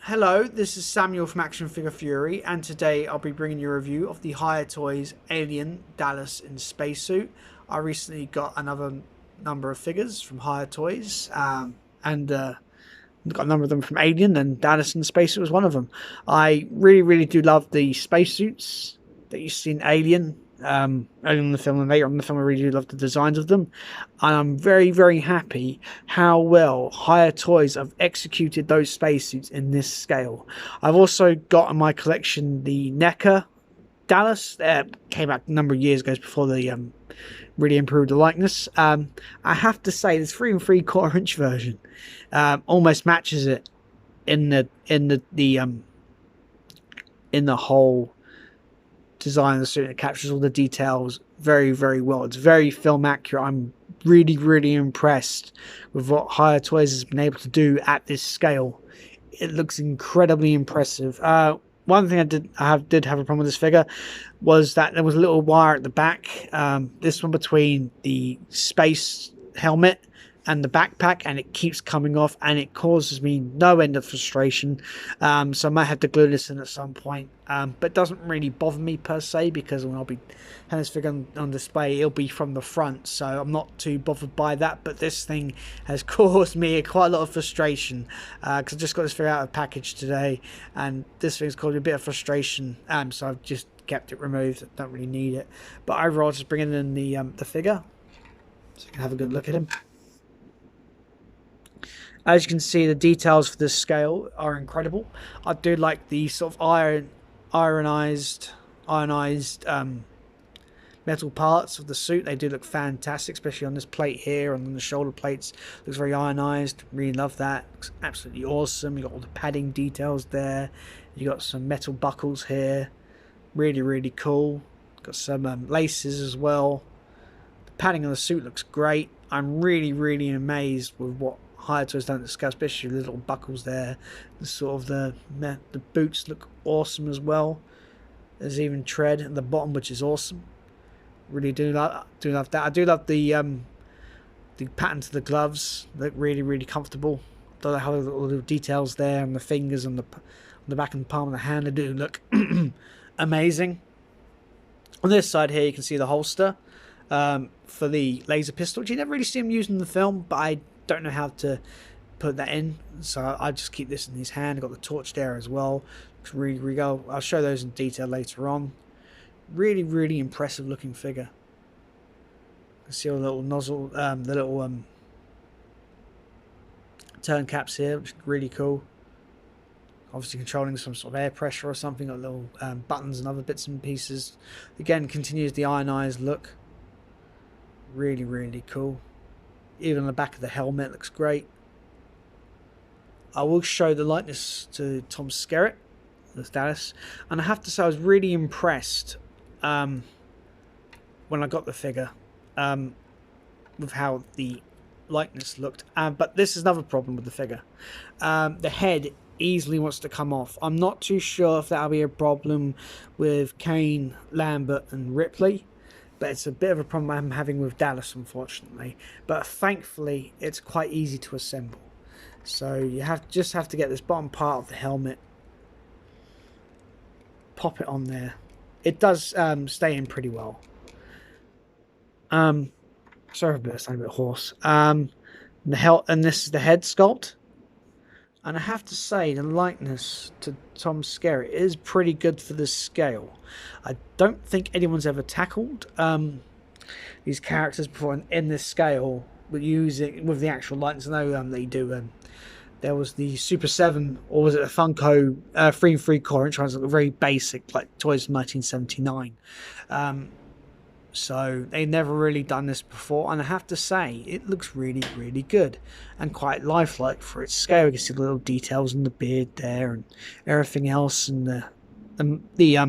Hello, this is Samuel from Action Figure Fury, and today I'll be bringing you a review of the Hiya Toys Alien Dallas in Spacesuit. I recently got another number of figures from Hiya Toys, and got a number of them from Alien, and Dallas in Spacesuit was one of them. I really do love the spacesuits that you see in Alien. Early in the film and later on in the film, I really do love the designs of them, and I'm very happy how well Hiya Toys have executed those spacesuits in this scale. I've also got in my collection the NECA Dallas. Came out a number of years ago before they really improved the likeness. I have to say, this 3 3/4 inch version almost matches it in the whole design of the suit. It captures all the details very well. It's very film accurate. I'm really impressed with what Hiya Toys has been able to do at this scale. It looks incredibly impressive. One thing I did have a problem with this figure was that there was a little wire at the back. This one between the space helmet and the backpack, and it keeps coming off, and it causes me no end of frustration. So I might have to glue this in at some point, but it doesn't really bother me per se, because when I'll be having this figure on display, it'll be from the front, so I'm not too bothered by that. But this thing has caused me quite a lot of frustration, because I just got this figure out of the package today, and this thing's caused me a bit of frustration, so I've just kept it removed. I don't really need it, but overall, just bringing in the figure so you can have a good look at him. As you can see, the details for this scale are incredible. I do like the sort of ionized metal parts of the suit. They do look fantastic, especially on this plate here and on the shoulder plates. Looks very ionized. Really love that. Looks absolutely awesome. You got all the padding details there. You got some metal buckles here. Really cool. Got some laces as well. The padding on the suit looks great. I'm really amazed with what Hiya Toys done at the scale, especially the little buckles there. The sort of the boots look awesome as well. There's even tread at the bottom, which is awesome. Really do love that. I do love the pattern to the gloves. Look really comfortable. Don't know how all the little details there and the fingers on the back and the palm of the hand. They do look amazing. On this side here, you can see the holster for the laser pistol, which you never really see him using in the film, but I don't know how to put that in, so I just keep this in his hand. I've got the torch there as well. Looks really go. I'll show those in detail later on. Really impressive looking figure. You can see all the little nozzle, the little turn caps here, which is really cool. Obviously controlling some sort of air pressure or something. Got little buttons and other bits and pieces. Again, continues the ionized look. Really cool. Even on the back of the helmet looks great. I will show the likeness to Tom Skerritt, that's Dallas, and I have to say I was really impressed when I got the figure with how the likeness looked. But this is another problem with the figure. The head easily wants to come off. I'm not too sure if that'll be a problem with Kane, Lambert, and Ripley. But it's a bit of a problem I'm having with Dallas, unfortunately. But thankfully, it's quite easy to assemble. So you just have to get this bottom part of the helmet, pop it on there. It does stay in pretty well. Sorry if I sound a bit hoarse. And this is the head sculpt. And I have to say, the likeness to Tom Skerritt is pretty good for this scale. I don't think anyone's ever tackled these characters before in this scale with the actual likeness. I know they do. There was the Super 7, or was it a Funko 3 3/4 inch? Look very basic, like toys from 1979. So they've never really done this before, and I have to say it looks really good and quite lifelike for its scale. You can see the little details in the beard there and everything else, and the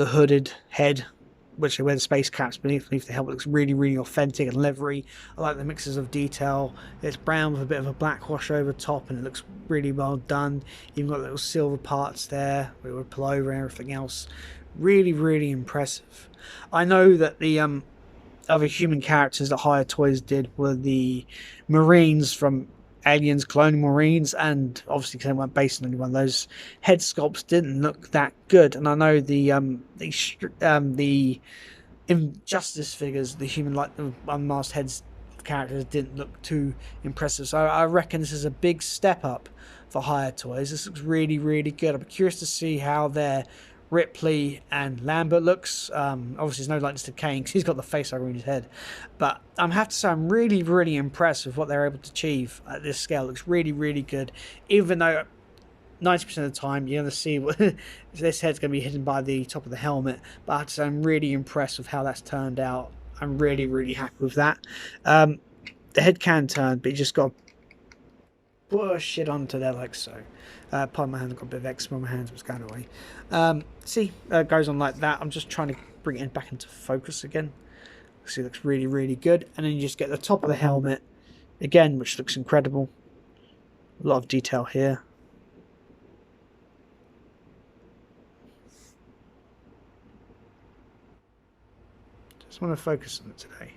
hooded head, which they wear the space caps beneath the helmet, looks really authentic and leathery. I like the mixes of detail. It's brown with a bit of a black wash over top, and it looks really well done. Even got little silver parts there where it would pull over and everything else. Really impressive. I know that the other human characters that Hiya Toys did were the Marines from aliens cloning Marines, and obviously because they weren't based on any one of those, head sculpts didn't look that good. And I know the Injustice figures, the human like the unmasked heads characters didn't look too impressive. So I reckon this is a big step up for Hiya Toys. This looks really, really good. I'm curious to see how their Ripley and Lambert looks. Obviously, there's no likeness to Kane because he's got the face over in his head. But I have to say, I'm really, really impressed with what they're able to achieve at this scale. It looks really, really good. Even though 90% of the time you're going to see what this head's going to be hidden by the top of the helmet. But I have to say, I'm really impressed with how that's turned out. I'm really, really happy with that. The head can turn, but you just got to push it onto there like so. Pardon my hand, I've got a bit of eczema on my hands, it's going away. See, it goes on like that. I'm just trying to bring it back into focus again. See, it looks really, really good. And then you just get the top of the helmet again, which looks incredible. A lot of detail here. Just want to focus on it today.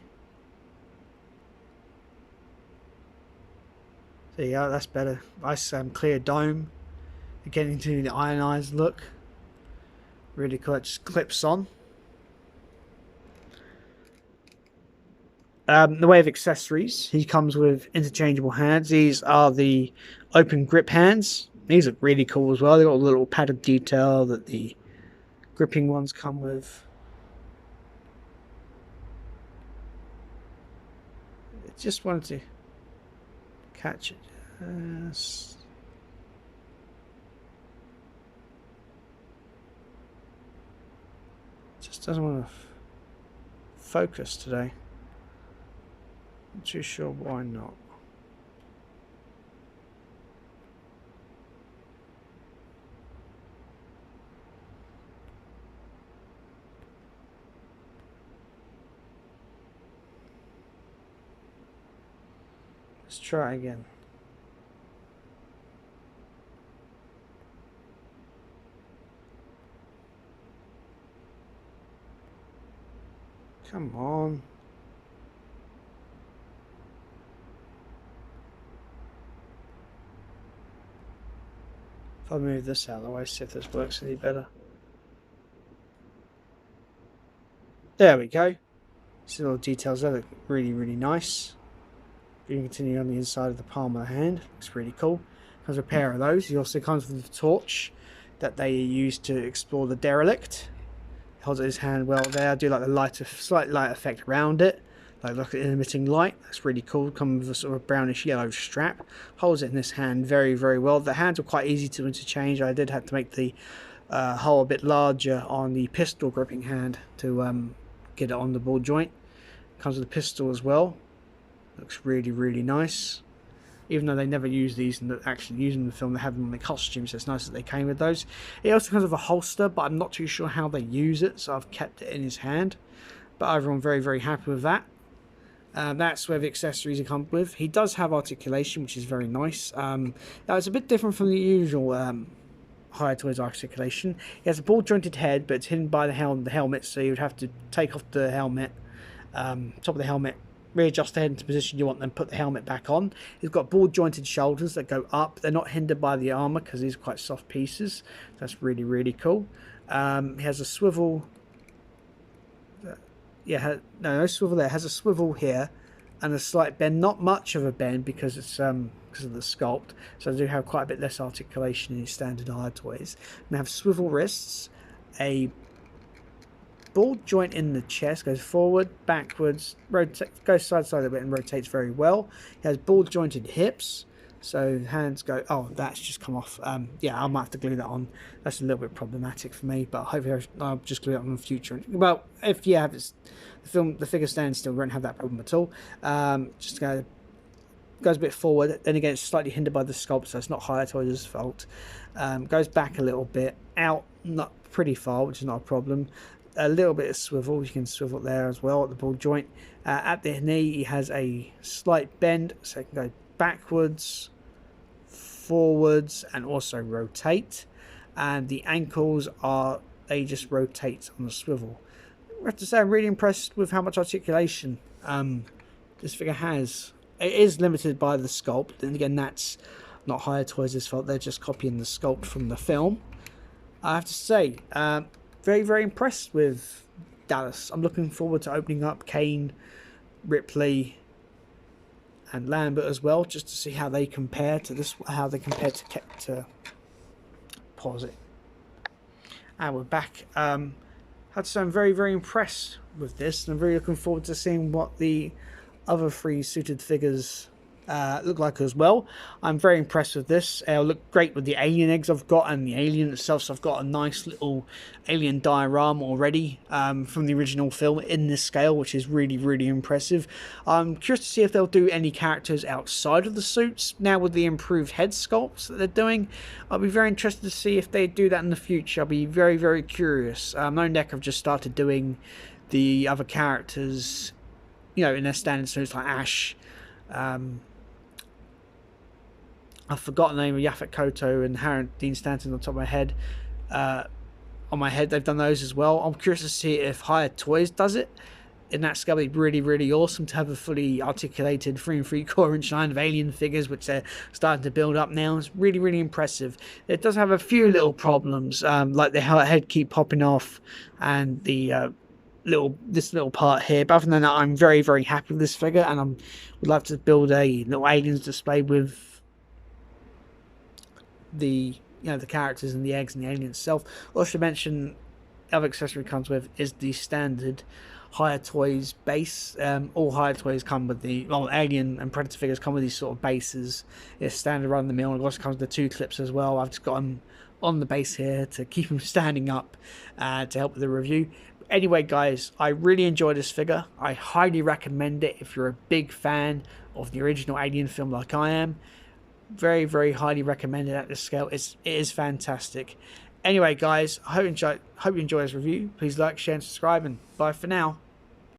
There you go, that's better. Nice clear dome. Again, into the ionized look. Really cool. It just clips on. The way of accessories, he comes with interchangeable hands. These are the open grip hands. These look really cool as well. They've got a little padded detail that the gripping ones come with. I just wanted to catch it. Just doesn't want to focus today. Not too sure why not. Let's try again. Come on. If I move this out of the way, see if this works any better. There we go. See the little details there, look really, really nice. You can continue on the inside of the palm of the hand. Looks really cool. Comes with a pair of those. He also comes with the torch that they use to explore the derelict. Holds it in his hand well there. I do like the slight light effect around it. Like look at the emitting light. That's really cool. Comes with a sort of brownish yellow strap. Holds it in this hand very, very well. The hands are quite easy to interchange. I did have to make the hole a bit larger on the pistol gripping hand to get it on the ball joint. Comes with a pistol as well. Looks really, really nice. Even though they never use these and actually use them in the film, they have them on the costumes, so it's nice that they came with those. It also comes with a holster, but I'm not too sure how they use it, so I've kept it in his hand. But overall, I'm very, very happy with that. That's where the accessories are come with. He does have articulation, which is very nice. Now, it's a bit different from the usual Hiya Toys articulation. He has a ball-jointed head, but it's hidden by the helmet, so you would have to take off the helmet, top of the helmet, readjust the head into the position you want, then put the helmet back on. He's got ball jointed shoulders that go up. They're not hindered by the armor because these are quite soft pieces. That's really, really cool. He has a swivel. Yeah, no swivel there. It has a swivel here and a slight bend. Not much of a bend because it's because of the sculpt. So they do have quite a bit less articulation in his standard Hiya Toys. And they have swivel wrists, a ball joint in the chest, goes forward, backwards, goes side to side a bit and rotates very well. He has ball jointed hips, so hands go. Oh, that's just come off. Yeah, I might have to glue that on. That's a little bit problematic for me, but hopefully I'll just glue it on in the future. Well, if you have the figure stands still, we won't have that problem at all. Just goes a bit forward, then again it's slightly hindered by the sculpt, so it's not Hiya Toys' fault. Goes back a little bit, out not pretty far, which is not a problem. A little bit of swivel, you can swivel there as well at the ball joint. At the knee he has a slight bend, so it can go backwards, forwards and also rotate. And the ankles they just rotate on the swivel. I have to say I'm really impressed with how much articulation this figure has. it is limited by the sculpt, and again, that's not Hiya Toys' fault. They're just copying the sculpt from the film. I have to say, very, very impressed with Dallas. I'm looking forward to opening up Kane, Ripley, and Lambert as well, just to see how they compare to this, how they compare to pause it. And we're back. I have to say, I'm very, very impressed with this, and I'm very looking forward to seeing what the other 3 suited figures look like as well. I'm very impressed with this. It'll look great with the alien eggs I've got and the alien itself. So I've got a nice little alien diorama already from the original film in this scale, which is really, really impressive. I'm curious to see if they'll do any characters outside of the suits now with the improved head sculpts that they're doing. I'll be very interested to see if they do that in the future. I'll be very, very curious. No Neck have just started doing the other characters, you know, in their standard suits like Ash. I've forgotten the name of Yaphet Kotto and Harry Dean Stanton on top of my head. On my head, they've done those as well. I'm curious to see if Hiya Toys does it. In that scale, it'd be really, really awesome to have a fully articulated 3 3/4 inch line of alien figures, which they're starting to build up now. It's really, really impressive. It does have a few little problems, like the head keep popping off and the this little part here. But other than that, I'm very, very happy with this figure, and I would love to build a little aliens display with the the characters and the eggs and the alien itself. Also mention other accessory comes with is the standard Hiya Toys base. All Hiya Toys come with the alien and predator figures come with these sort of bases. It's standard run of the mill. It also comes with the 2 clips as well. I've just got them on the base here to keep them standing up to help with the review. Anyway, guys, I really enjoyed this figure. I highly recommend it if you're a big fan of the original Alien film like I am. Very, very highly recommended at this scale. It is fantastic. Anyway, guys, I hope you enjoy this review. Please like, share, and subscribe, and bye for now.